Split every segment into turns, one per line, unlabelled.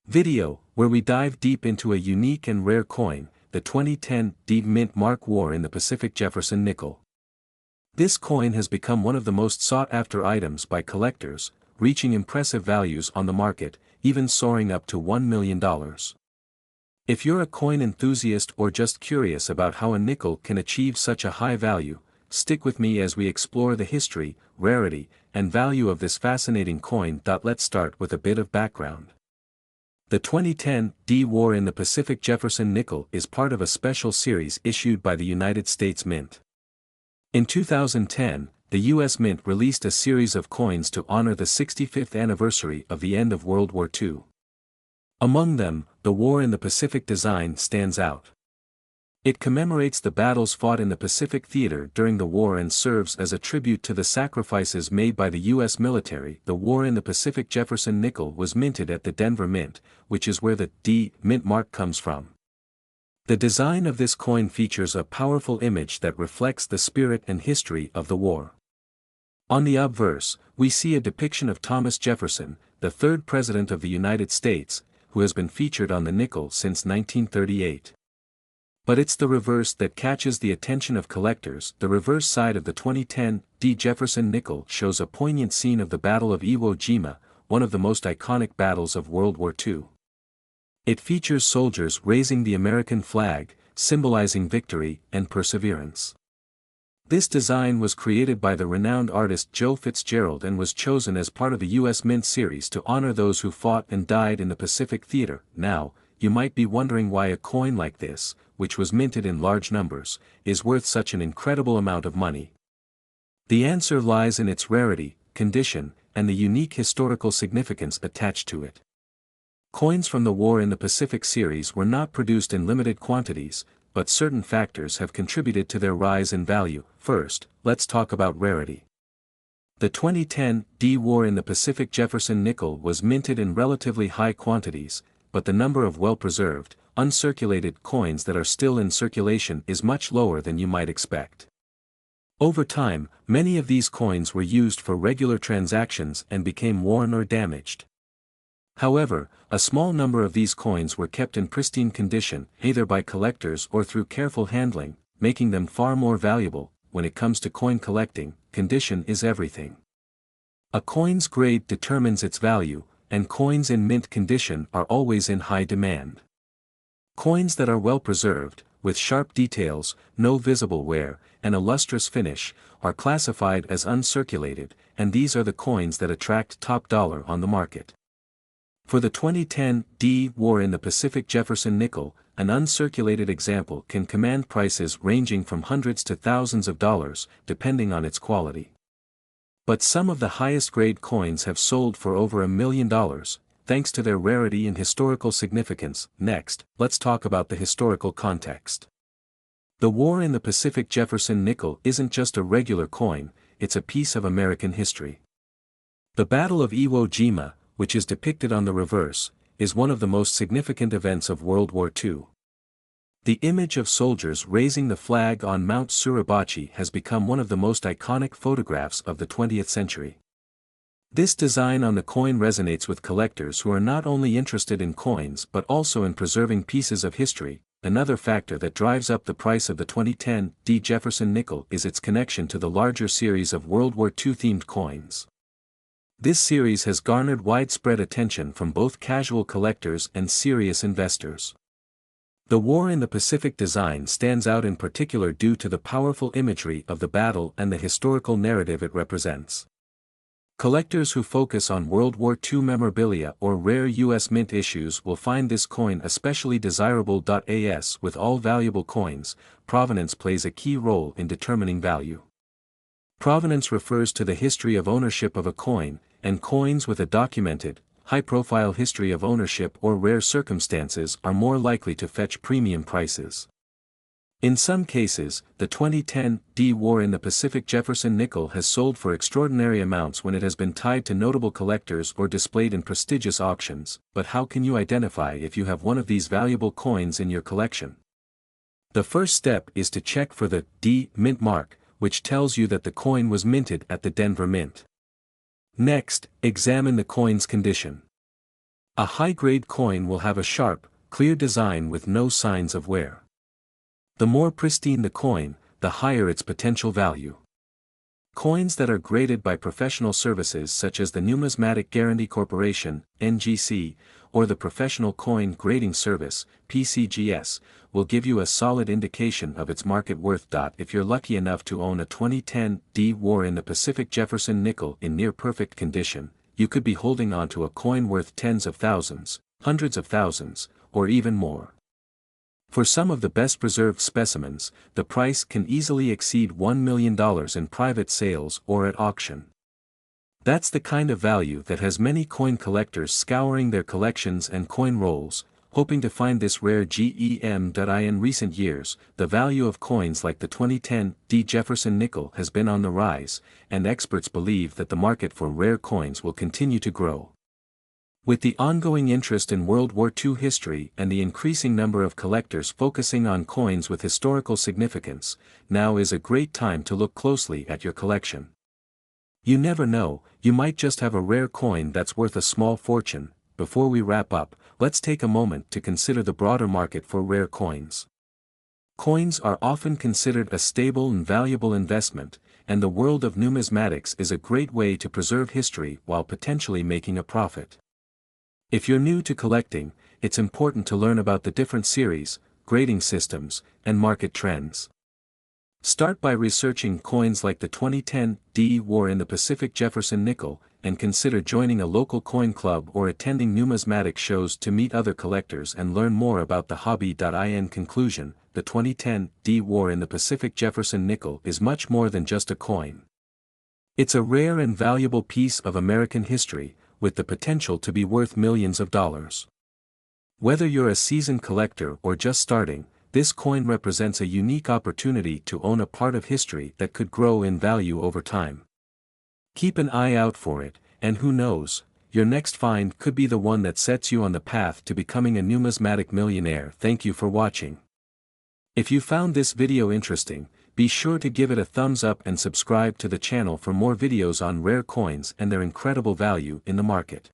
Video, where we dive deep into a unique and rare coin, the 2010 D Mint Mark War in the Pacific Jefferson nickel. This coin has become one of the most sought-after items by collectors, reaching impressive values on the market, even soaring up to $1 million. If you're a coin enthusiast or just curious about how a nickel can achieve such a high value, stick with me as we explore the history, rarity, and value of this fascinating coin. Let's start with a bit of background. The 2010 D War in the Pacific Jefferson nickel is part of a special series issued by the United States Mint. In 2010, the U.S. Mint released a series of coins to honor the 65th anniversary of the end of World War II. Among them, the War in the Pacific design stands out. It commemorates the battles fought in the Pacific Theater during the war and serves as a tribute to the sacrifices made by the U.S. military. The War in the Pacific Jefferson nickel was minted at the Denver Mint, which is where the D Mint mark comes from. The design of this coin features a powerful image that reflects the spirit and history of the war. On the obverse, we see a depiction of Thomas Jefferson, the third President of the United States, who has been featured on the nickel since 1938. But it's the reverse that catches the attention of collectors. The reverse side of the 2010 D Jefferson nickel shows a poignant scene of the Battle of Iwo Jima, one of the most iconic battles of World War II. It features soldiers raising the American flag, symbolizing victory and perseverance. This design was created by the renowned artist Joe Fitzgerald and was chosen as part of the U.S. Mint series to honor those who fought and died in the Pacific Theater. Now, you might be wondering why a coin like this, which was minted in large numbers, is worth such an incredible amount of money. The answer lies in its rarity, condition, and the unique historical significance attached to it. Coins from the War in the Pacific series were not produced in limited quantities, but certain factors have contributed to their rise in value. First, let's talk about rarity. The 2010 D War in the Pacific Jefferson nickel was minted in relatively high quantities, but the number of well-preserved, uncirculated coins that are still in circulation is much lower than you might expect. Over time, many of these coins were used for regular transactions and became worn or damaged. However, a small number of these coins were kept in pristine condition, either by collectors or through careful handling, making them far more valuable. When it comes to coin collecting, condition is everything. A coin's grade determines its value, and coins in mint condition are always in high demand. Coins that are well preserved, with sharp details, no visible wear, and a lustrous finish, are classified as uncirculated, and these are the coins that attract top dollar on the market. For the 2010 D War in the Pacific Jefferson nickel, an uncirculated example can command prices ranging from hundreds to thousands of dollars, depending on its quality. But some of the highest grade coins have sold for over $1 million, thanks to their rarity and historical significance. Next, let's talk about the historical context. The War in the Pacific Jefferson nickel isn't just a regular coin, it's a piece of American history. The Battle of Iwo Jima, which is depicted on the reverse, is one of the most significant events of World War II. The image of soldiers raising the flag on Mount Suribachi has become one of the most iconic photographs of the 20th century. This design on the coin resonates with collectors who are not only interested in coins but also in preserving pieces of history. Another factor that drives up the price of the 2010 D Jefferson nickel is its connection to the larger series of World War II themed coins. This series has garnered widespread attention from both casual collectors and serious investors. The War in the Pacific design stands out in particular due to the powerful imagery of the battle and the historical narrative it represents. Collectors who focus on World War II memorabilia or rare U.S. Mint issues will find this coin especially desirable. As with all valuable coins, provenance plays a key role in determining value. Provenance refers to the history of ownership of a coin, and coins with a documented, high-profile history of ownership or rare circumstances are more likely to fetch premium prices. In some cases, the 2010 D War in the Pacific Jefferson nickel has sold for extraordinary amounts when it has been tied to notable collectors or displayed in prestigious auctions. But how can you identify if you have one of these valuable coins in your collection? The first step is to check for the D Mint mark, which tells you that the coin was minted at the Denver Mint. Next, examine the coin's condition. A high-grade coin will have a sharp, clear design with no signs of wear. The more pristine the coin, the higher its potential value. Coins that are graded by professional services such as the Numismatic Guarantee Corporation, NGC, or the Professional Coin Grading Service, PCGS, will give you a solid indication of its market worth. If you're lucky enough to own a 2010 D War in the Pacific Jefferson nickel in near-perfect condition, you could be holding onto a coin worth tens of thousands, hundreds of thousands, or even more. For some of the best preserved specimens, the price can easily exceed $1 million in private sales or at auction. That's the kind of value that has many coin collectors scouring their collections and coin rolls, hoping to find this rare gem. In recent years, the value of coins like the 2010 D Jefferson nickel has been on the rise, and experts believe that the market for rare coins will continue to grow. With the ongoing interest in World War II history and the increasing number of collectors focusing on coins with historical significance, now is a great time to look closely at your collection. You never know, you might just have a rare coin that's worth a small fortune. Before we wrap up, let's take a moment to consider the broader market for rare coins. Coins are often considered a stable and valuable investment, and the world of numismatics is a great way to preserve history while potentially making a profit. If you're new to collecting, it's important to learn about the different series, grading systems, and market trends. Start by researching coins like the 2010 D War in the Pacific Jefferson nickel, and consider joining a local coin club or attending numismatic shows to meet other collectors and learn more about the hobby. In conclusion, the 2010 D War in the Pacific Jefferson nickel is much more than just a coin. It's a rare and valuable piece of American history, with the potential to be worth millions of dollars. Whether you're a seasoned collector or just starting, this coin represents a unique opportunity to own a part of history that could grow in value over time. Keep an eye out for it, and who knows, your next find could be the one that sets you on the path to becoming a numismatic millionaire. Thank you for watching. If you found this video interesting, be sure to give it a thumbs up and subscribe to the channel for more videos on rare coins and their incredible value in the market.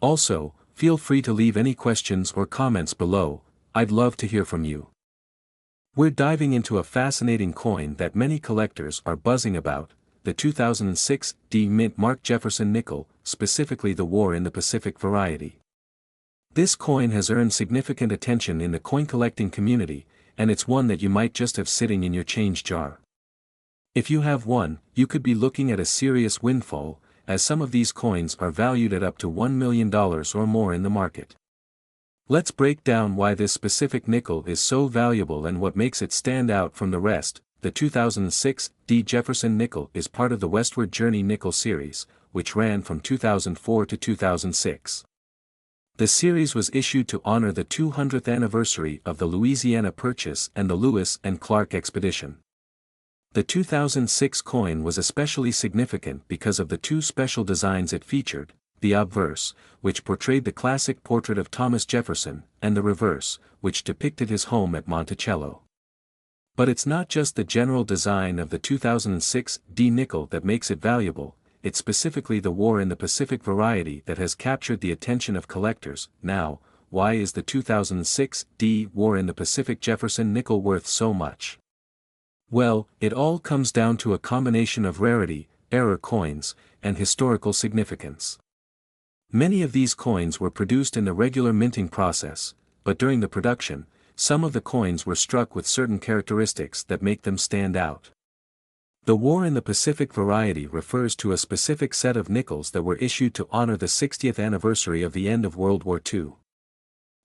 Also, feel free to leave any questions or comments below, I'd love to hear from you. We're diving into a fascinating coin that many collectors are buzzing about, the 2006 D Mint Mark Jefferson nickel, specifically the War in the Pacific variety. This coin has earned significant attention in the coin collecting community, and it's one that you might just have sitting in your change jar. If you have one, you could be looking at a serious windfall, as some of these coins are valued at up to $1 million or more in the market. Let's break down why this specific nickel is so valuable and what makes it stand out from the rest. The 2006 D Jefferson nickel is part of the Westward Journey nickel series, which ran from 2004 to 2006. The series was issued to honor the 200th anniversary of the Louisiana Purchase and the Lewis and Clark expedition. The 2006 coin was especially significant because of the two special designs it featured, the obverse, which portrayed the classic portrait of Thomas Jefferson, and the reverse, which depicted his home at Monticello. But it's not just the general design of the 2006 D nickel that makes it valuable, it's specifically the War in the Pacific variety that has captured the attention of collectors. Now, why is the 2006 D War in the Pacific Jefferson nickel worth so much? Well, it all comes down to a combination of rarity, error coins, and historical significance. Many of these coins were produced in the regular minting process, but during the production, some of the coins were struck with certain characteristics that make them stand out. The War in the Pacific variety refers to a specific set of nickels that were issued to honor the 60th anniversary of the end of World War II.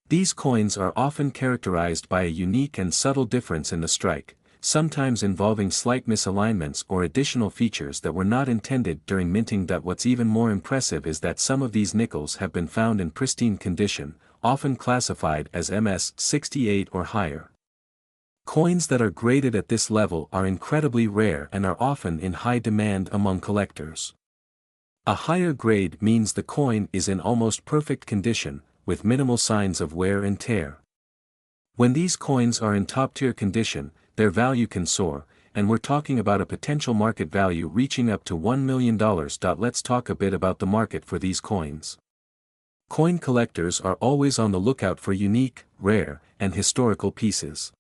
These coins are often characterized by a unique and subtle difference in the strike, sometimes involving slight misalignments or additional features that were not intended during minting. What's even more impressive is that some of these nickels have been found in pristine condition, often classified as MS-68 or higher. Coins that are graded at this level are incredibly rare and are often in high demand among collectors. A higher grade means the coin is in almost perfect condition, with minimal signs of wear and tear. When these coins are in top-tier condition, their value can soar, and we're talking about a potential market value reaching up to $1 million. Let's talk a bit about the market for these coins. Coin collectors are always on the lookout for unique, rare, and historical pieces.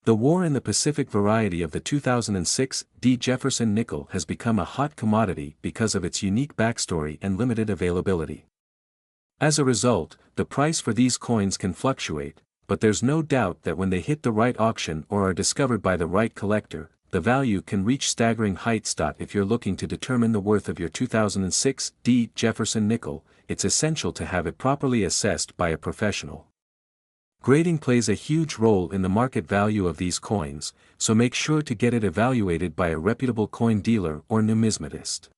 The War in the Pacific variety of the 2006 D. Jefferson nickel has become a hot commodity because of its unique backstory and limited availability. As a result, the price for these coins can fluctuate, but there's no doubt that when they hit the right auction or are discovered by the right collector, the value can reach staggering heights. If you're looking to determine the worth of your 2006 D. Jefferson nickel, it's essential to have it properly assessed by a professional. Grading plays a huge role in the market value of these coins, so make sure to get it evaluated by a reputable coin dealer or numismatist.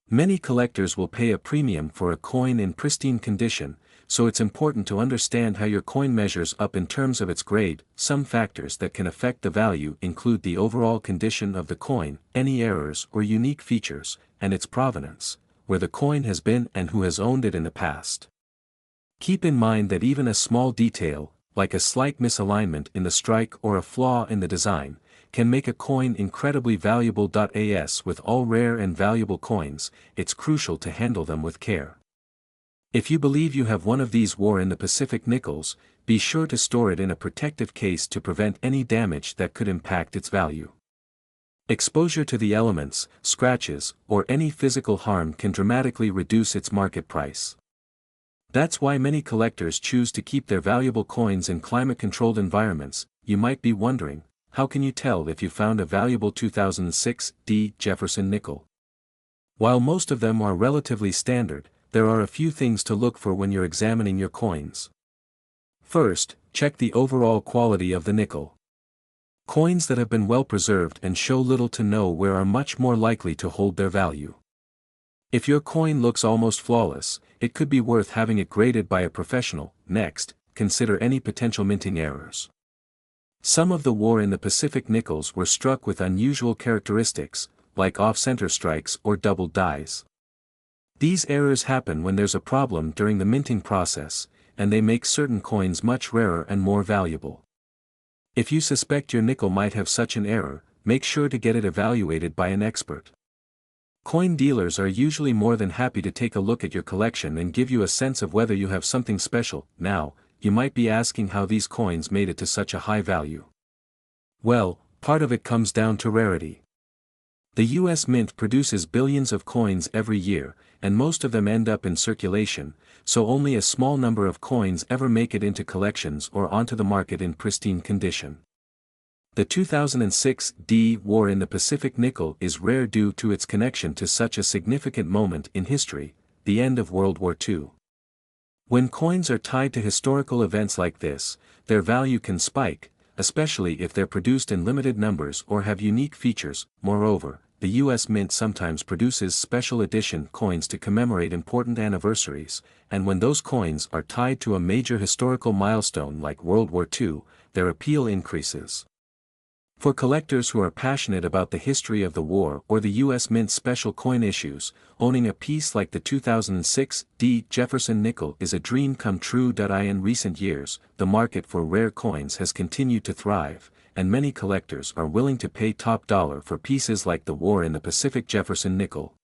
Many collectors will pay a premium for a coin in pristine condition, so it's important to understand how your coin measures up in terms of its grade. Some factors that can affect the value include the overall condition of the coin, any errors or unique features, and its provenance, where the coin has been and who has owned it in the past. Keep in mind that even a small detail, like a slight misalignment in the strike or a flaw in the design, can make a coin incredibly valuable. As with all rare and valuable coins, it's crucial to handle them with care. If you believe you have one of these War in the Pacific nickels, be sure to store it in a protective case to prevent any damage that could impact its value. Exposure to the elements, scratches, or any physical harm can dramatically reduce its market price. That's why many collectors choose to keep their valuable coins in climate-controlled environments. You might be wondering, how can you tell if you found a valuable 2006 D. Jefferson nickel? While most of them are relatively standard, there are a few things to look for when you're examining your coins. First, check the overall quality of the nickel. Coins that have been well preserved and show little to no wear are much more likely to hold their value. If your coin looks almost flawless, it could be worth having it graded by a professional. Next, consider any potential minting errors. Some of the War in the Pacific nickels were struck with unusual characteristics, like off-center strikes or doubled dies. These errors happen when there's a problem during the minting process, and they make certain coins much rarer and more valuable. If you suspect your nickel might have such an error, make sure to get it evaluated by an expert. Coin dealers are usually more than happy to take a look at your collection and give you a sense of whether you have something special. Now, you might be asking how these coins made it to such a high value. Well, part of it comes down to rarity. The U.S. Mint produces billions of coins every year, and most of them end up in circulation, so only a small number of coins ever make it into collections or onto the market in pristine condition. The 2006 D. War in the Pacific nickel is rare due to its connection to such a significant moment in history, the end of World War II. When coins are tied to historical events like this, their value can spike, especially if they're produced in limited numbers or have unique features. Moreover, the U.S. Mint sometimes produces special edition coins to commemorate important anniversaries, and when those coins are tied to a major historical milestone like World War II, their appeal increases. For collectors who are passionate about the history of the war or the U.S. Mint special coin issues, owning a piece like the 2006 D. Jefferson nickel is a dream come true. In recent years, the market for rare coins has continued to thrive, and many collectors are willing to pay top dollar for pieces like the War in the Pacific Jefferson nickel.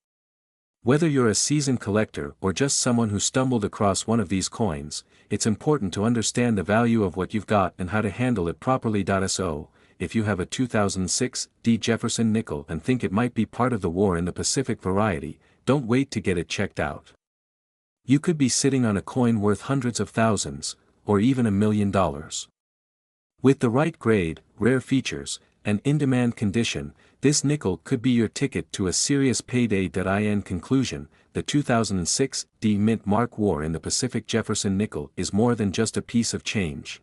Whether you're a seasoned collector or just someone who stumbled across one of these coins, it's important to understand the value of what you've got and how to handle it properly. So, if you have a 2006 D. Jefferson nickel and think it might be part of the War in the Pacific variety, don't wait to get it checked out. You could be sitting on a coin worth hundreds of thousands, or even $1 million. With the right grade, rare features, and in-demand condition, this nickel could be your ticket to a serious payday. In conclusion, the 2006 D. Mint Mark War in the Pacific Jefferson nickel is more than just a piece of change.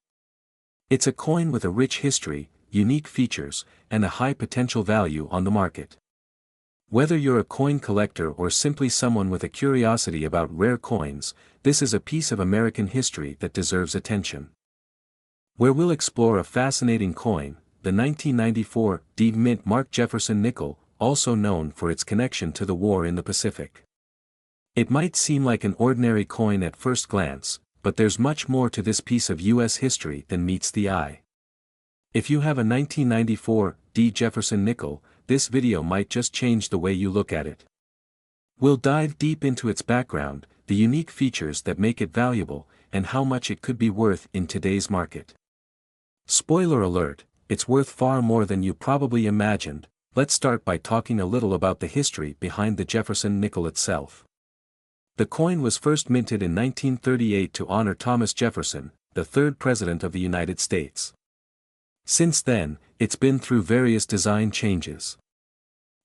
It's a coin with a rich history, unique features, and a high potential value on the market. Whether you're a coin collector or simply someone with a curiosity about rare coins, this is a piece of American history that deserves attention. Where we'll explore a fascinating coin, the 1994 D. Mint Mark Jefferson nickel, also known for its connection to the War in the Pacific. It might seem like an ordinary coin at first glance, but there's much more to this piece of U.S. history than meets the eye. If you have a 1994 D. Jefferson nickel, this video might just change the way you look at it. We'll dive deep into its background, the unique features that make it valuable, and how much it could be worth in today's market. Spoiler alert, it's worth far more than you probably imagined. Let's start by talking a little about the history behind the Jefferson nickel itself. The coin was first minted in 1938 to honor Thomas Jefferson, the third President of the United States. Since then, it's been through various design changes.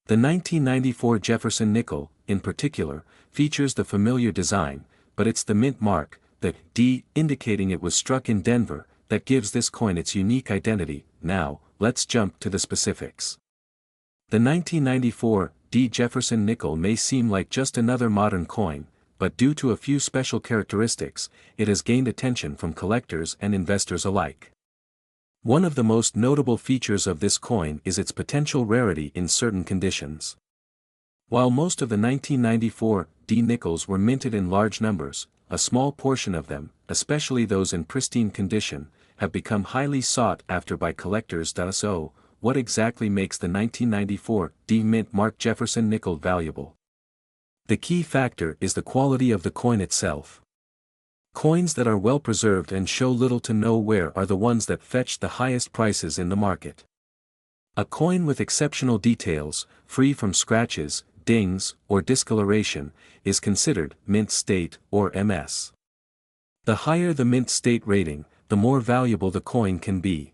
The 1994 Jefferson nickel, in particular, features the familiar design, but it's the mint mark, the D indicating it was struck in Denver, that gives this coin its unique identity. Now, let's jump to the specifics. The 1994 D Jefferson nickel may seem like just another modern coin, but due to a few special characteristics, it has gained attention from collectors and investors alike. One of the most notable features of this coin is its potential rarity in certain conditions. While most of the 1994 D nickels were minted in large numbers, a small portion of them, especially those in pristine condition, have become highly sought after by collectors. So, what exactly makes the 1994 D mint mark Jefferson nickel valuable? The key factor is the quality of the coin itself. Coins that are well preserved and show little to no wear are the ones that fetch the highest prices in the market. A coin with exceptional details, free from scratches, dings, or discoloration, is considered mint state or MS. The higher the mint state rating, the more valuable the coin can be.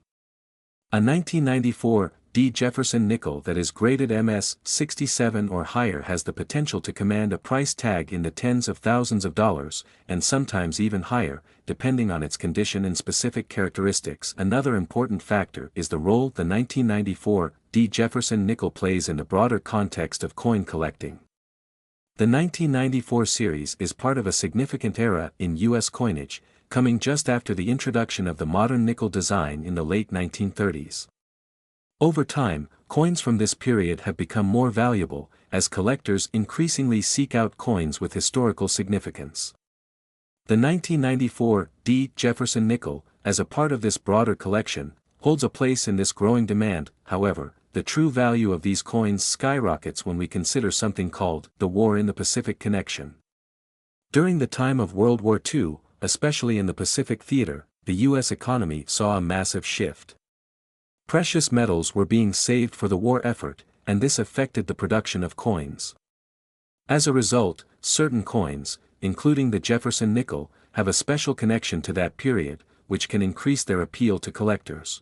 A 1994 D Jefferson nickel that is graded MS 67 or higher has the potential to command a price tag in the tens of thousands of dollars, and sometimes even higher, depending on its condition and specific characteristics. Another important factor is the role the 1994 D Jefferson nickel plays in the broader context of coin collecting. The 1994 series is part of a significant era in U.S. coinage, coming just after the introduction of the modern nickel design in the late 1930s. Over time, coins from this period have become more valuable, as collectors increasingly seek out coins with historical significance. The 1994 D Jefferson nickel, as a part of this broader collection, holds a place in this growing demand. However, the true value of these coins skyrockets when we consider something called the War in the Pacific connection. During the time of World War II, especially in the Pacific theater, the U.S. economy saw a massive shift. Precious metals were being saved for the war effort, and this affected the production of coins. As a result, certain coins, including the Jefferson nickel, have a special connection to that period, which can increase their appeal to collectors.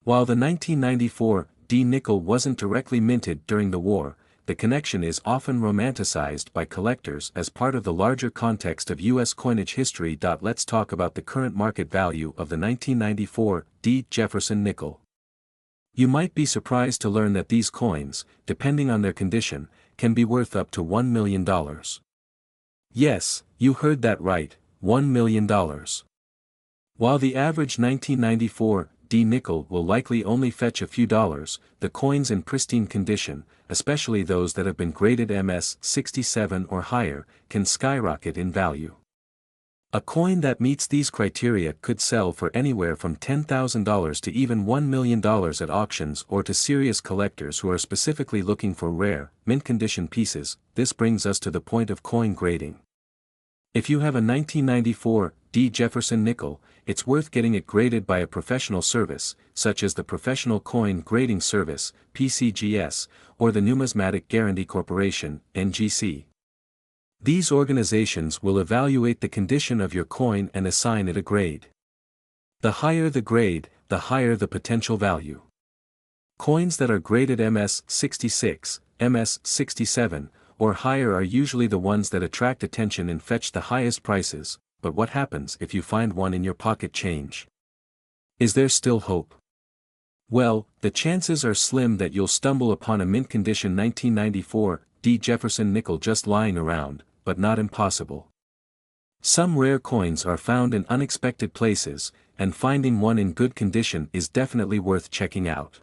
While the 1994 D nickel wasn't directly minted during the war, the connection is often romanticized by collectors as part of the larger context of U.S. coinage history. Let's talk about the current market value of the 1994 D Jefferson nickel. You might be surprised to learn that these coins, depending on their condition, can be worth up to $1 million. Yes, you heard that right, $1 million. While the average 1994 D nickel will likely only fetch a few dollars, the coins in pristine condition, especially those that have been graded MS 67 or higher, can skyrocket in value. A coin that meets these criteria could sell for anywhere from $10,000 to even $1 million at auctions or to serious collectors who are specifically looking for rare, mint-condition pieces. This brings us to the point of coin grading. If you have a 1994 D Jefferson nickel, it's worth getting it graded by a professional service, such as the Professional Coin Grading Service, PCGS, or the Numismatic Guarantee Corporation, NGC. These organizations will evaluate the condition of your coin and assign it a grade. The higher the grade, the higher the potential value. Coins that are graded MS 66, MS 67, or higher are usually the ones that attract attention and fetch the highest prices. But what happens if you find one in your pocket change? Is there still hope? Well, the chances are slim that you'll stumble upon a mint-condition 1994 D Jefferson nickel just lying around, but not impossible. Some rare coins are found in unexpected places, and finding one in good condition is definitely worth checking out.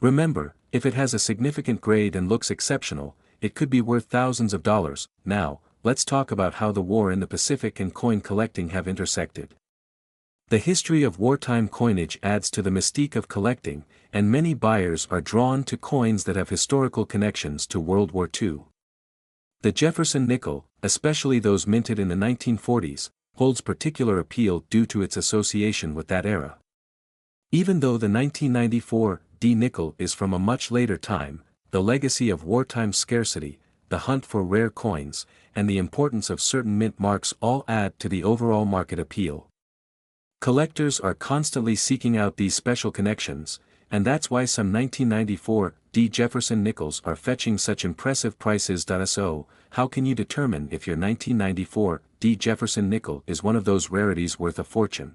Remember, if it has a significant grade and looks exceptional, it could be worth thousands of dollars. Now, let's talk about how the war in the Pacific and coin collecting have intersected. The history of wartime coinage adds to the mystique of collecting, and many buyers are drawn to coins that have historical connections to World War II. The Jefferson nickel, especially those minted in the 1940s, holds particular appeal due to its association with that era. Even though the 1994 D nickel is from a much later time, the legacy of wartime scarcity, the hunt for rare coins, and the importance of certain mint marks all add to the overall market appeal. Collectors are constantly seeking out these special connections, and that's why some 1994 D Jefferson nickels are fetching such impressive prices. So, how can you determine if your 1994 D Jefferson nickel is one of those rarities worth a fortune?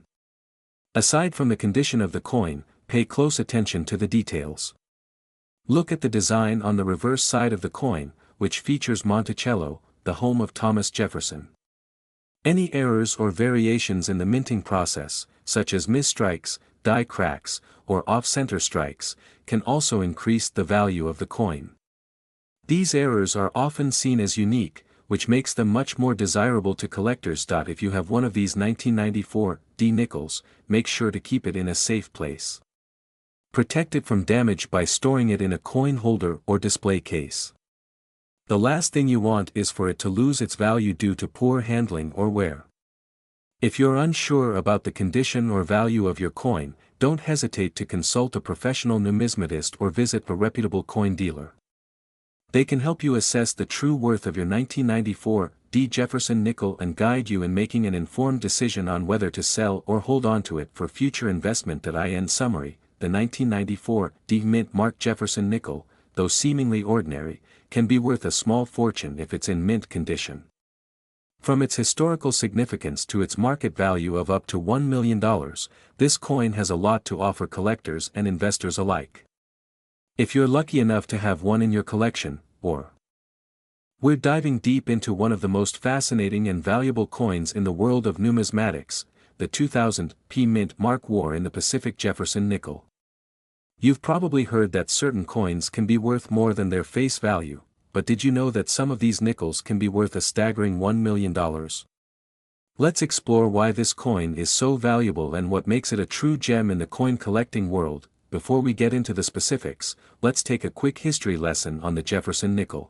Aside from the condition of the coin, pay close attention to the details. Look at the design on the reverse side of the coin, which features Monticello, the home of Thomas Jefferson. Any errors or variations in the minting process, such as misstrikes, die cracks, or off-center strikes, can also increase the value of the coin. These errors are often seen as unique, which makes them much more desirable to collectors. If you have one of these 1994 D nickels, make sure to keep it in a safe place. Protect it from damage by storing it in a coin holder or display case. The last thing you want is for it to lose its value due to poor handling or wear. If you're unsure about the condition or value of your coin, don't hesitate to consult a professional numismatist or visit a reputable coin dealer. They can help you assess the true worth of your 1994 D Jefferson nickel and guide you in making an informed decision on whether to sell or hold on to it for future investment. In summary, the 1994 D mint mark Jefferson nickel, though seemingly ordinary, can be worth a small fortune if it's in mint condition. From its historical significance to its market value of up to $1 million, this coin has a lot to offer collectors and investors alike. If you're lucky enough to have one in your collection, we're diving deep into one of the most fascinating and valuable coins in the world of numismatics, the 2000 P Mint Mark War in the Pacific Jefferson nickel. You've probably heard that certain coins can be worth more than their face value, but did you know that some of these nickels can be worth a staggering $1 million? Let's explore why this coin is so valuable and what makes it a true gem in the coin collecting world. Before we get into the specifics, let's take a quick history lesson on the Jefferson nickel.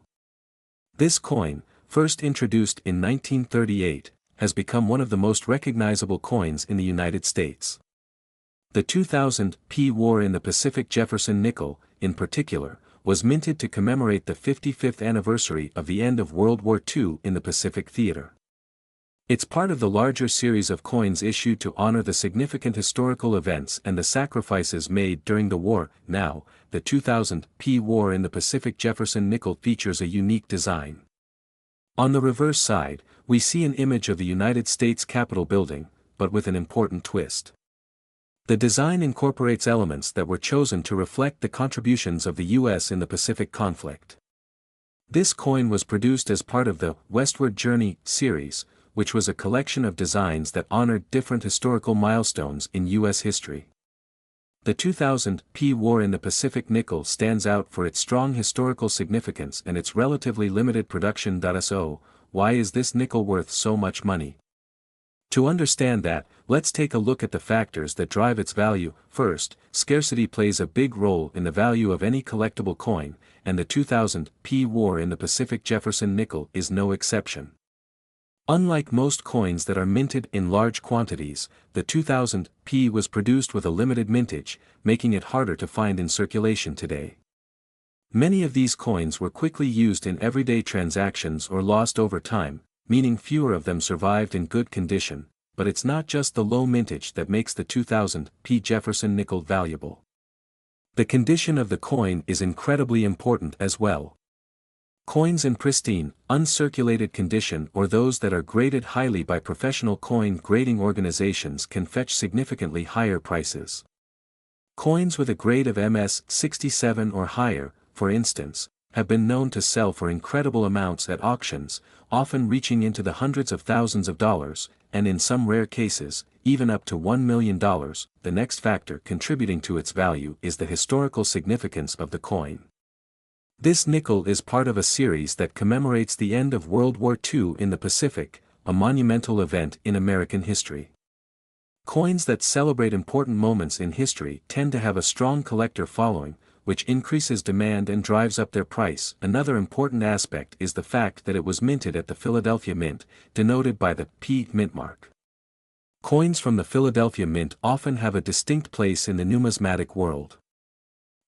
This coin, first introduced in 1938, has become one of the most recognizable coins in the United States. The 2000 P War in the Pacific Jefferson nickel, in particular, was minted to commemorate the 55th anniversary of the end of World War II in the Pacific Theater. It's part of the larger series of coins issued to honor the significant historical events and the sacrifices made during the war. Now, the 2000 P War in the Pacific Jefferson nickel features a unique design. On the reverse side, we see an image of the United States Capitol building, but with an important twist. The design incorporates elements that were chosen to reflect the contributions of the U.S. in the Pacific conflict. This coin was produced as part of the Westward Journey series, which was a collection of designs that honored different historical milestones in U.S. history. The 2000 P War in the Pacific nickel stands out for its strong historical significance and its relatively limited production. So, why is this nickel worth so much money? To understand that, let's take a look at the factors that drive its value. First, scarcity plays a big role in the value of any collectible coin, and the 2000 P War in the Pacific Jefferson nickel is no exception. Unlike most coins that are minted in large quantities, the 2000 P was produced with a limited mintage, making it harder to find in circulation today. Many of these coins were quickly used in everyday transactions or lost over time, meaning fewer of them survived in good condition, but it's not just the low mintage that makes the 2000 P Jefferson nickel valuable. The condition of the coin is incredibly important as well. Coins in pristine, uncirculated condition or those that are graded highly by professional coin grading organizations can fetch significantly higher prices. Coins with a grade of MS 67 or higher, for instance, have been known to sell for incredible amounts at auctions, often reaching into the hundreds of thousands of dollars, and in some rare cases, even up to $1 million. The next factor contributing to its value is the historical significance of the coin. This nickel is part of a series that commemorates the end of World War II in the Pacific, a monumental event in American history. Coins that celebrate important moments in history tend to have a strong collector following, which increases demand and drives up their price. Another important aspect is the fact that it was minted at the Philadelphia Mint, denoted by the P mint mark. Coins from the Philadelphia Mint often have a distinct place in the numismatic world.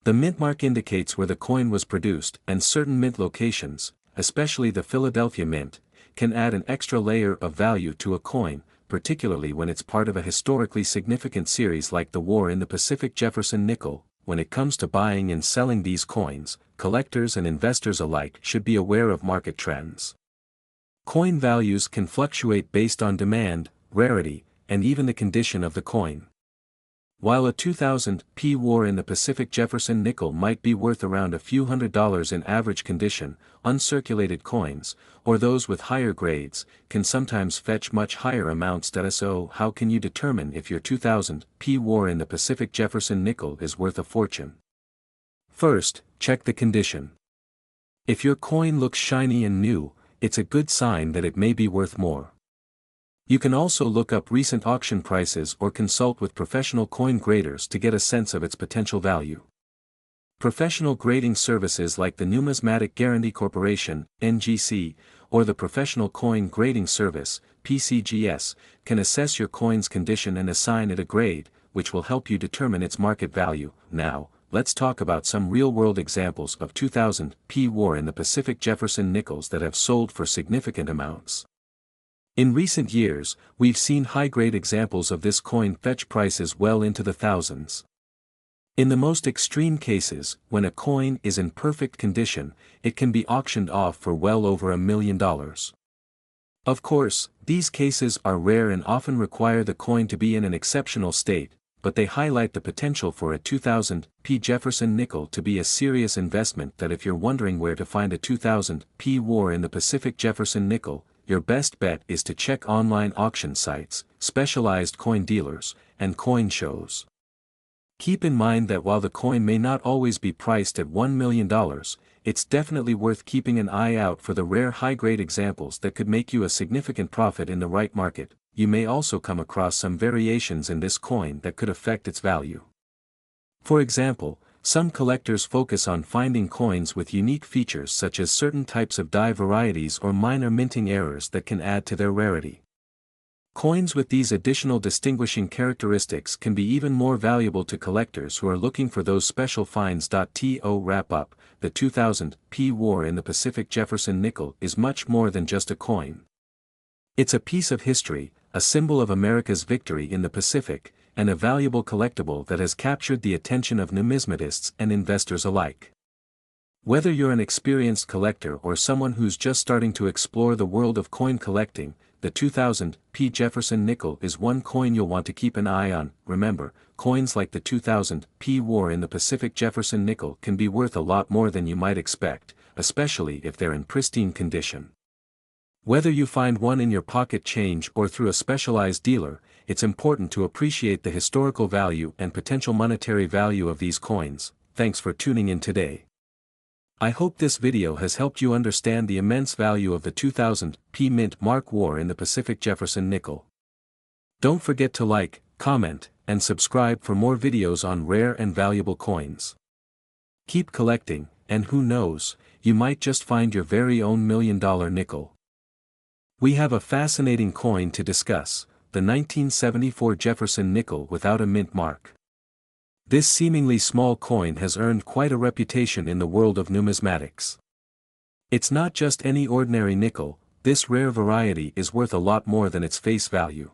The mint mark indicates where the coin was produced, and certain mint locations, especially the Philadelphia Mint, can add an extra layer of value to a coin, particularly when it's part of a historically significant series like the War in the Pacific Jefferson nickel. When it comes to buying and selling these coins, collectors and investors alike should be aware of market trends. Coin values can fluctuate based on demand, rarity, and even the condition of the coin. While a 2000 P War in the Pacific Jefferson nickel might be worth around a few $100s in average condition, uncirculated coins, or those with higher grades, can sometimes fetch much higher amounts. So how can you determine if your 2000 P War in the Pacific Jefferson nickel is worth a fortune? First, check the condition. If your coin looks shiny and new, it's a good sign that it may be worth more. You can also look up recent auction prices or consult with professional coin graders to get a sense of its potential value. Professional grading services like the Numismatic Guarantee Corporation, NGC, or the Professional Coin Grading Service, PCGS, can assess your coin's condition and assign it a grade, which will help you determine its market value. Now, let's talk about some real-world examples of 2000 P War in the Pacific Jefferson nickels that have sold for significant amounts. In recent years, we've seen high-grade examples of this coin fetch prices well into the thousands. In the most extreme cases, when a coin is in perfect condition, it can be auctioned off for well over $1 million. Of course, these cases are rare and often require the coin to be in an exceptional state, but they highlight the potential for a 2000 P Jefferson nickel to be a serious investment. That if you're wondering where to find a 2000 P War in the Pacific Jefferson nickel, your best bet is to check online auction sites, specialized coin dealers, and coin shows. Keep in mind that while the coin may not always be priced at $1 million, it's definitely worth keeping an eye out for the rare high-grade examples that could make you a significant profit in the right market. You may also come across some variations in this coin that could affect its value. For example, some collectors focus on finding coins with unique features such as certain types of die varieties or minor minting errors that can add to their rarity. Coins with these additional distinguishing characteristics can be even more valuable to collectors who are looking for those special finds. To wrap up, the 2000 P War in the Pacific Jefferson nickel is much more than just a coin. It's a piece of history, a symbol of America's victory in the Pacific, and a valuable collectible that has captured the attention of numismatists and investors alike. Whether you're an experienced collector or someone who's just starting to explore the world of coin collecting, the 2000 P Jefferson nickel is one coin you'll want to keep an eye on. Remember, coins like the 2000 P War in the Pacific Jefferson nickel can be worth a lot more than you might expect, especially if they're in pristine condition. Whether you find one in your pocket change or through a specialized dealer, it's important to appreciate the historical value and potential monetary value of these coins. Thanks for tuning in today. I hope this video has helped you understand the immense value of the 2000 P Mint Mark War in the Pacific Jefferson nickel. Don't forget to like, comment, and subscribe for more videos on rare and valuable coins. Keep collecting, and who knows, you might just find your very own $1 million nickel. We have a fascinating coin to discuss, the 1974 Jefferson nickel without a mint mark. This seemingly small coin has earned quite a reputation in the world of numismatics. It's not just any ordinary nickel, this rare variety is worth a lot more than its face value.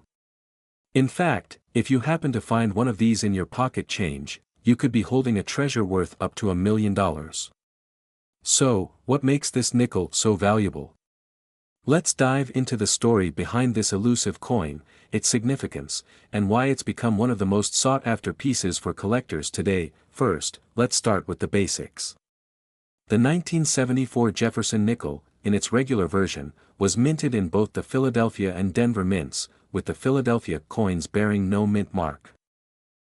In fact, if you happen to find one of these in your pocket change, you could be holding a treasure worth up to $1 million. So, what makes this nickel so valuable? Let's dive into the story behind this elusive coin, its significance, and why it's become one of the most sought-after pieces for collectors today. First, let's start with the basics. The 1974 Jefferson nickel, in its regular version, was minted in both the Philadelphia and Denver mints, with the Philadelphia coins bearing no mint mark.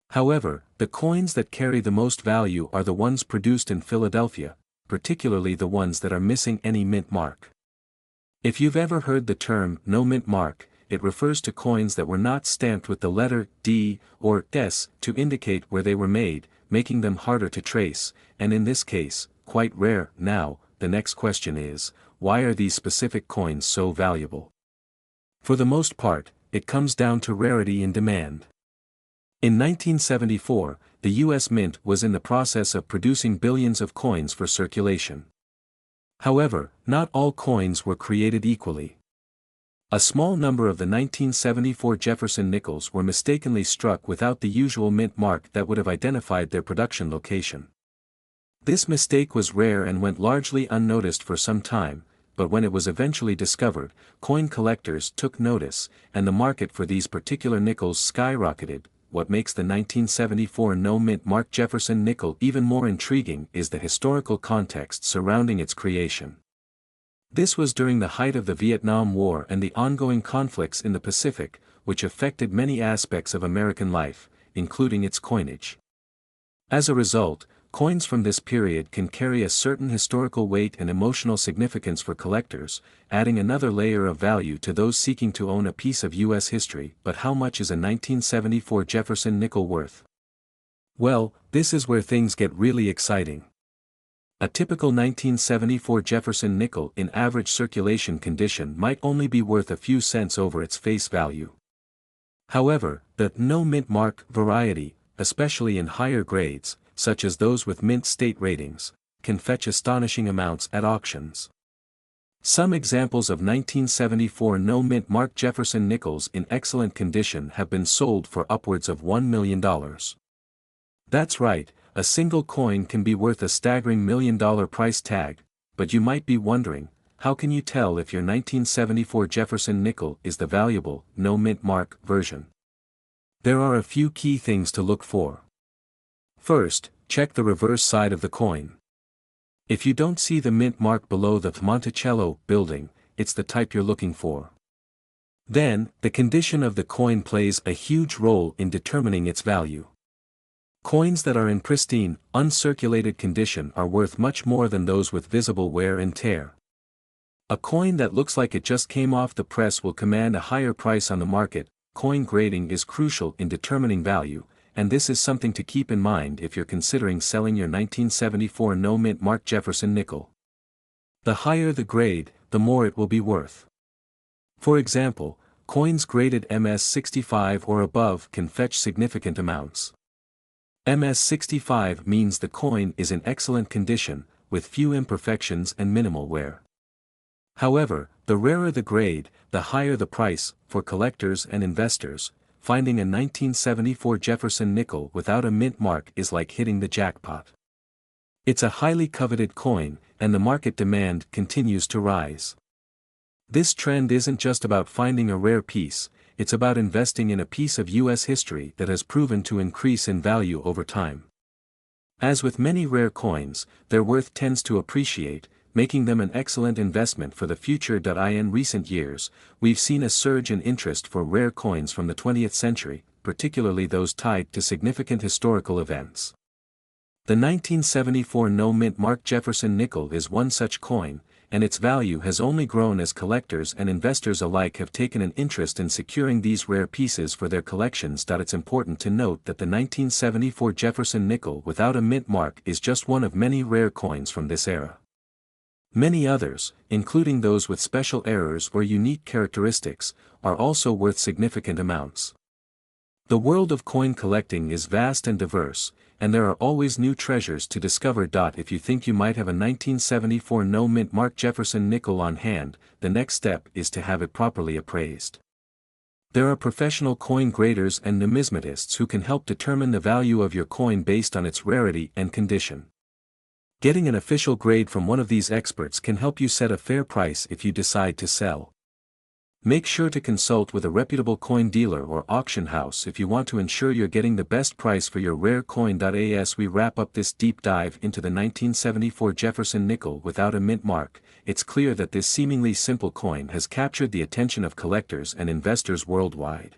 However, the coins that carry the most value are the ones produced in Philadelphia, particularly the ones that are missing any mint mark. If you've ever heard the term no mint mark, it refers to coins that were not stamped with the letter D or S to indicate where they were made, making them harder to trace, and in this case, quite rare. Now, the next question is, why are these specific coins so valuable? For the most part, it comes down to rarity and demand. In 1974, the U.S. Mint was in the process of producing billions of coins for circulation. However, not all coins were created equally. A small number of the 1974 Jefferson nickels were mistakenly struck without the usual mint mark that would have identified their production location. This mistake was rare and went largely unnoticed for some time, but when it was eventually discovered, coin collectors took notice, and the market for these particular nickels skyrocketed. What makes the 1974 no-mint mark Jefferson nickel even more intriguing is the historical context surrounding its creation. This was during the height of the Vietnam War and the ongoing conflicts in the Pacific, which affected many aspects of American life, including its coinage. As a result, coins from this period can carry a certain historical weight and emotional significance for collectors, adding another layer of value to those seeking to own a piece of U.S. history. But how much is a 1974 Jefferson nickel worth? Well, this is where things get really exciting. A typical 1974 Jefferson nickel in average circulation condition might only be worth a few cents over its face value. However, the no-mint mark variety, especially in higher grades, such as those with mint state ratings, can fetch astonishing amounts at auctions. Some examples of 1974 no-mint mark Jefferson nickels in excellent condition have been sold for upwards of $1 million. That's right, a single coin can be worth a staggering $1 million price tag, but you might be wondering, how can you tell if your 1974 Jefferson nickel is the valuable, no-mint mark version? There are a few key things to look for. First, check the reverse side of the coin. If you don't see the mint mark below the Monticello building, it's the type you're looking for. Then, the condition of the coin plays a huge role in determining its value. Coins that are in pristine, uncirculated condition are worth much more than those with visible wear and tear. A coin that looks like it just came off the press will command a higher price on the market. Coin grading is crucial in determining value, and this is something to keep in mind if you're considering selling your 1974 no-mint mark Jefferson nickel. The higher the grade, the more it will be worth. For example, coins graded MS65 or above can fetch significant amounts. MS65 means the coin is in excellent condition, with few imperfections and minimal wear. However, the rarer the grade, the higher the price. For collectors and investors, finding a 1974 Jefferson nickel without a mint mark is like hitting the jackpot. It's a highly coveted coin, and the market demand continues to rise. This trend isn't just about finding a rare piece, it's about investing in a piece of U.S. history that has proven to increase in value over time. As with many rare coins, their worth tends to appreciate, making them an excellent investment for the future. In recent years, we've seen a surge in interest for rare coins from the 20th century, particularly those tied to significant historical events. The 1974 no-mint mark Jefferson nickel is one such coin, and its value has only grown as collectors and investors alike have taken an interest in securing these rare pieces for their collections. It's important to note that the 1974 Jefferson nickel without a mint mark is just one of many rare coins from this era. Many others, including those with special errors or unique characteristics, are also worth significant amounts. The world of coin collecting is vast and diverse, and there are always new treasures to discover. If you think you might have a 1974 no-mint mark Jefferson nickel on hand, the next step is to have it properly appraised. There are professional coin graders and numismatists who can help determine the value of your coin based on its rarity and condition. Getting an official grade from one of these experts can help you set a fair price if you decide to sell. Make sure to consult with a reputable coin dealer or auction house if you want to ensure you're getting the best price for your rare coin. As we wrap up this deep dive into the 1974 Jefferson nickel without a mint mark, it's clear that this seemingly simple coin has captured the attention of collectors and investors worldwide.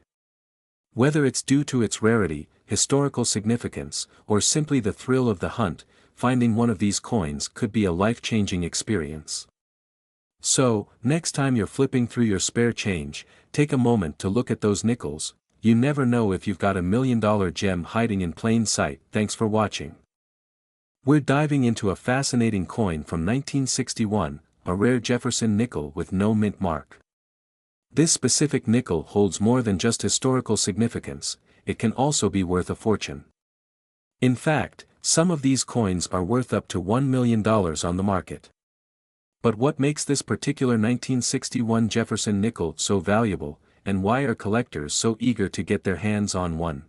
Whether it's due to its rarity, historical significance, or simply the thrill of the hunt, finding one of these coins could be a life-changing experience. So, next time you're flipping through your spare change, take a moment to look at those nickels. you never know if you've got $1 million gem hiding in plain sight. Thanks for watching. We're diving into a fascinating coin from 1961, a rare Jefferson nickel with no mint mark. This specific nickel holds more than just historical significance, it can also be worth a fortune. In fact, some of these coins are worth up to $1 million on the market. But what makes this particular 1961 Jefferson nickel so valuable, and why are collectors so eager to get their hands on one?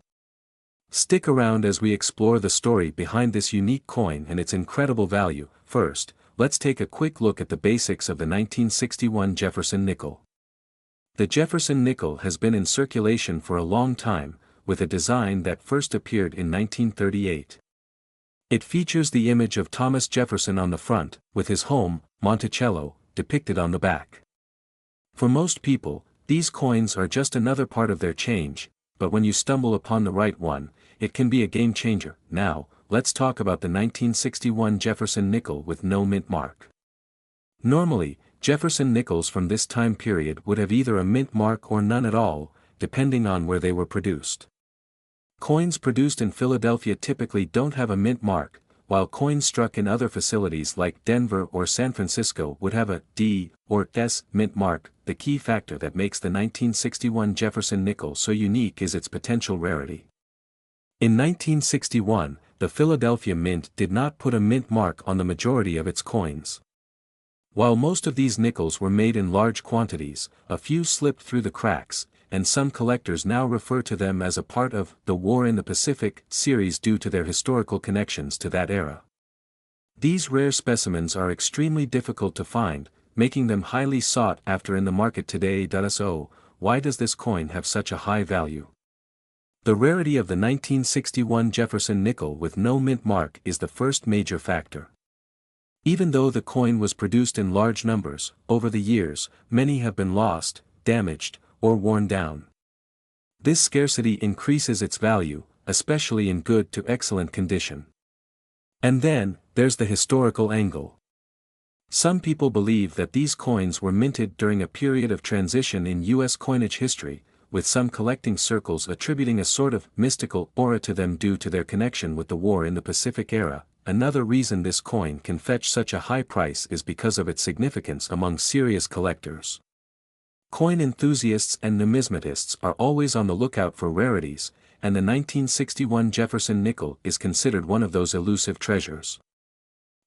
Stick around as we explore the story behind this unique coin and its incredible value. First, let's take a quick look at the basics of the 1961 Jefferson nickel. The Jefferson nickel has been in circulation for a long time, with a design that first appeared in 1938. It features the image of Thomas Jefferson on the front, with his home, Monticello, depicted on the back. For most people, these coins are just another part of their change, but when you stumble upon the right one, it can be a game changer. Now, let's talk about the 1961 Jefferson nickel with no mint mark. Normally, Jefferson nickels from this time period would have either a mint mark or none at all, depending on where they were produced. Coins produced in Philadelphia typically don't have a mint mark, while coins struck in other facilities like Denver or San Francisco would have a D or S mint mark. The key factor that makes the 1961 Jefferson nickel so unique is its potential rarity. In 1961, the Philadelphia Mint did not put a mint mark on the majority of its coins. While most of these nickels were made in large quantities, a few slipped through the cracks, and some collectors now refer to them as a part of the War in the Pacific series due to their historical connections to that era. These rare specimens are extremely difficult to find, making them highly sought after in the market today. So, why does this coin have such a high value? The rarity of the 1961 Jefferson nickel with no mint mark is the first major factor. Even though the coin was produced in large numbers, over the years, many have been lost, damaged, or worn down. This scarcity increases its value, especially in good to excellent condition. And then, there's the historical angle. Some people believe that these coins were minted during a period of transition in U.S. coinage history, with some collecting circles attributing a sort of mystical aura to them due to their connection with the War in the Pacific era. Another reason this coin can fetch such a high price is because of its significance among serious collectors. Coin enthusiasts and numismatists are always on the lookout for rarities, and the 1961 Jefferson nickel is considered one of those elusive treasures.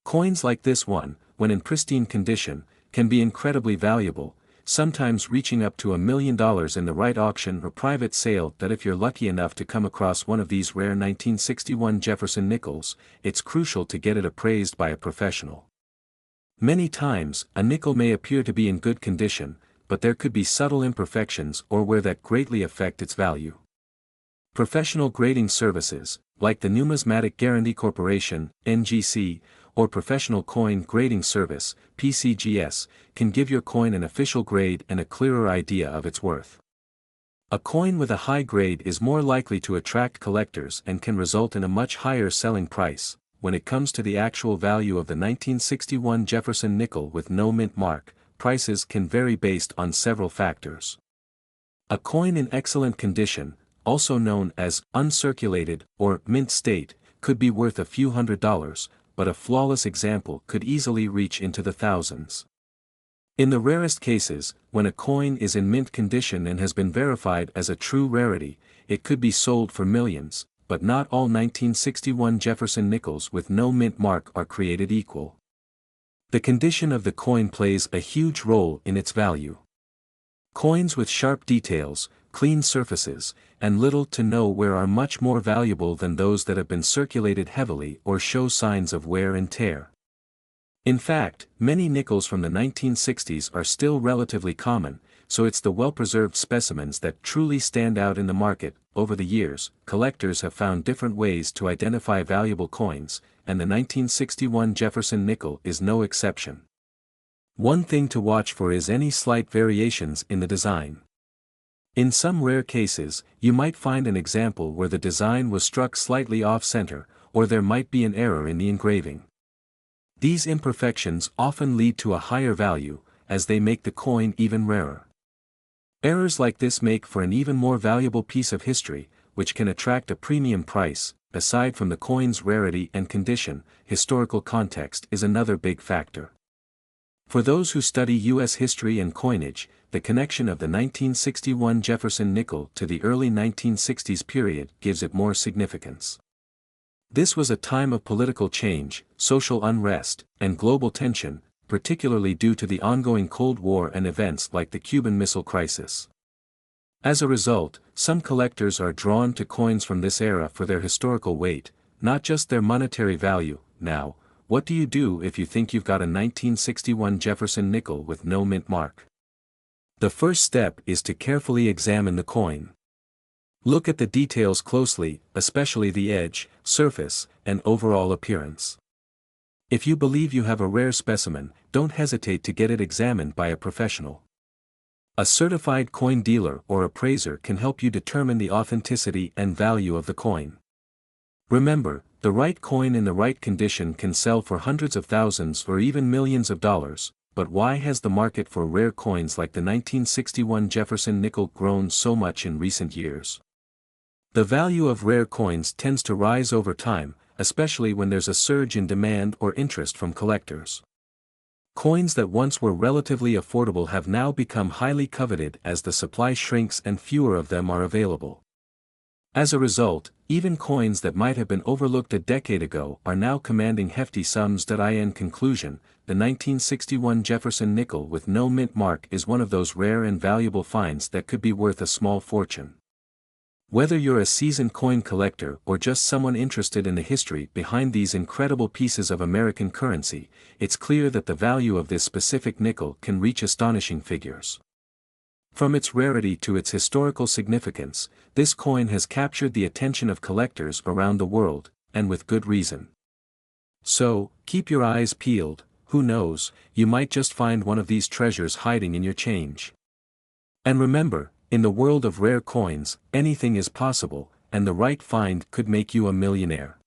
Coins like this one, when in pristine condition, can be incredibly valuable, sometimes reaching up to $1 million in the right auction or private sale. That if you're lucky enough to come across one of these rare 1961 Jefferson nickels, it's crucial to get it appraised by a professional. Many times, a nickel may appear to be in good condition, but there could be subtle imperfections or wear that greatly affect its value. Professional grading services, like the Numismatic Guarantee Corporation, NGC, or Professional Coin Grading Service, PCGS, can give your coin an official grade and a clearer idea of its worth. A coin with a high grade is more likely to attract collectors and can result in a much higher selling price. When it comes to the actual value of the 1961 Jefferson nickel with no mint mark, prices can vary based on several factors. A coin in excellent condition, also known as uncirculated or mint state, could be worth a few $100s, but a flawless example could easily reach into the thousands. In the rarest cases, when a coin is in mint condition and has been verified as a true rarity, it could be sold for millions, but not all 1961 Jefferson nickels with no mint mark are created equal. The condition of the coin plays a huge role in its value. Coins with sharp details, clean surfaces, and little to no wear are much more valuable than those that have been circulated heavily or show signs of wear and tear. In fact, many nickels from the 1960s are still relatively common, so it's the well-preserved specimens that truly stand out in the market. Over the years, collectors have found different ways to identify valuable coins, and the 1961 Jefferson nickel is no exception. One thing to watch for is any slight variations in the design. In some rare cases, you might find an example where the design was struck slightly off-center, or there might be an error in the engraving. These imperfections often lead to a higher value, as they make the coin even rarer. Errors like this make for an even more valuable piece of history, which can attract a premium price. Aside from the coin's rarity and condition, historical context is another big factor. For those who study U.S. history and coinage, the connection of the 1961 Jefferson nickel to the early 1960s period gives it more significance. This was a time of political change, social unrest, and global tension, particularly due to the ongoing Cold War and events like the Cuban Missile Crisis. As a result, some collectors are drawn to coins from this era for their historical weight, not just their monetary value. Now, what do you do if you think you've got a 1961 Jefferson nickel with no mint mark? The first step is to carefully examine the coin. Look at the details closely, especially the edge, surface, and overall appearance. If you believe you have a rare specimen, don't hesitate to get it examined by a professional. A certified coin dealer or appraiser can help you determine the authenticity and value of the coin. Remember, the right coin in the right condition can sell for hundreds of thousands or even millions of dollars, but why has the market for rare coins like the 1961 Jefferson nickel grown so much in recent years? The value of rare coins tends to rise over time, especially when there's a surge in demand or interest from collectors. Coins that once were relatively affordable have now become highly coveted as the supply shrinks and fewer of them are available. As a result, even coins that might have been overlooked a decade ago are now commanding hefty sums. In conclusion, the 1961 Jefferson nickel with no mint mark is one of those rare and valuable finds that could be worth a small fortune. Whether you're a seasoned coin collector or just someone interested in the history behind these incredible pieces of American currency, it's clear that the value of this specific nickel can reach astonishing figures. From its rarity to its historical significance, this coin has captured the attention of collectors around the world, and with good reason. So, keep your eyes peeled. Who knows, you might just find one of these treasures hiding in your change. And remember, in the world of rare coins, anything is possible, and the right find could make you a millionaire.